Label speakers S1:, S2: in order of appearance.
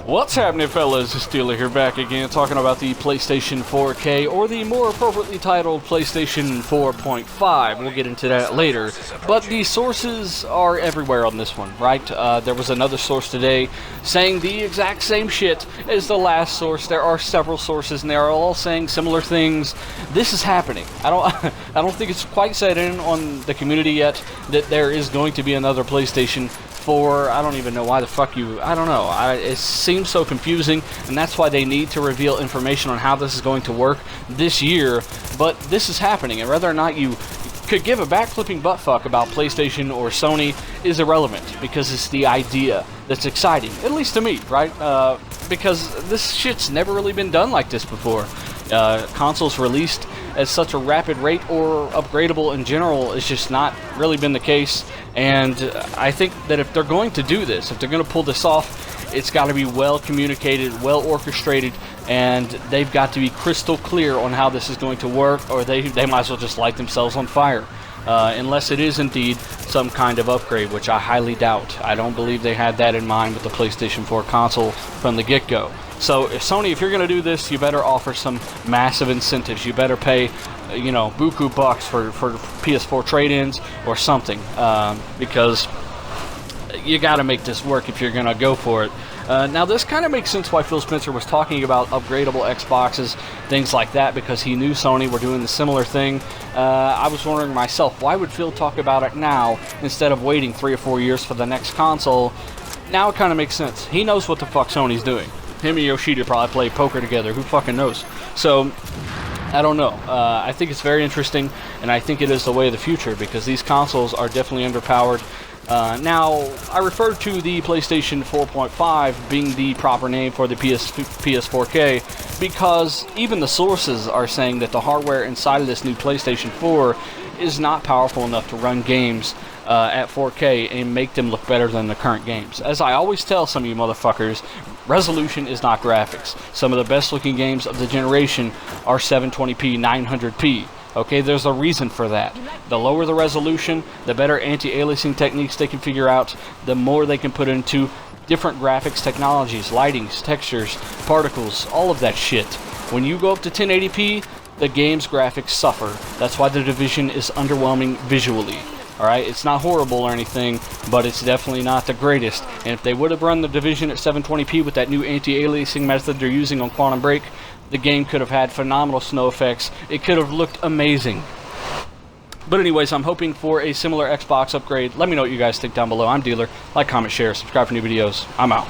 S1: What's happening, fellas? It's Steeler here, back again, talking about the PlayStation 4K, or the more appropriately titled PlayStation 4.5. We'll get into that later. But the sources are everywhere on this one, right? There was another source today saying the exact same shit as the last source. There are several sources, and they are all saying similar things. This is happening. I don't think it's quite set in on the community yet that there is going to be another PlayStation 4. I don't even know why the fuck I don't know. It seems so confusing, and that's why they need to reveal information on how this is going to work this year. But this is happening, and whether or not you could give a backflipping buttfuck about PlayStation or Sony is irrelevant, because it's the idea that's exciting, at least to me, right? Because this shit's never really been done like this before. Consoles released at such a rapid rate or upgradable in general has just not really been the case. And I think that if they're going to do this, if they're going to pull this off, it's got to be well communicated, well orchestrated, and they've got to be crystal clear on how this is going to work, or they might as well just light themselves on fire. Unless it is indeed some kind of upgrade, which I highly doubt. I don't believe they had that in mind with the PlayStation 4 console from the get-go. So, Sony, if you're going to do this, you better offer some massive incentives. You better pay, buku bucks for PS4 trade-ins or something, because you got to make this work if you're going to go for it. Now, this kind of makes sense why Phil Spencer was talking about upgradable Xboxes, things like that, because he knew Sony were doing the similar thing. I was wondering myself, why would Phil talk about it now instead of waiting 3 or 4 years for the next console? Now it kind of makes sense. He knows what the fuck Sony's doing. Him and Yoshida probably play poker together. Who fucking knows? So, I don't know. I think it's very interesting, and I think it is the way of the future, because these consoles are definitely underpowered. Now, I referred to the PlayStation 4.5 being the proper name for the PS4K because even the sources are saying that the hardware inside of this new PlayStation 4 is not powerful enough to run games at 4K and make them look better than the current games. As I always tell some of you motherfuckers, resolution is not graphics. Some of the best looking games of the generation are 720p, 900p. Okay, there's a reason for that. The lower the resolution, the better anti-aliasing techniques they can figure out, the more they can put into different graphics technologies, lightings, textures, particles, all of that shit. When you go up to 1080p, the game's graphics suffer. That's why The Division is underwhelming visually. Alright, it's not horrible or anything, but it's definitely not the greatest. And if they would have run The Division at 720p with that new anti-aliasing method they're using on Quantum Break, the game could have had phenomenal snow effects. It could have looked amazing. But anyways, I'm hoping for a similar Xbox upgrade. Let me know what you guys think down below. I'm Dealer. Like, comment, share, subscribe for new videos. I'm out.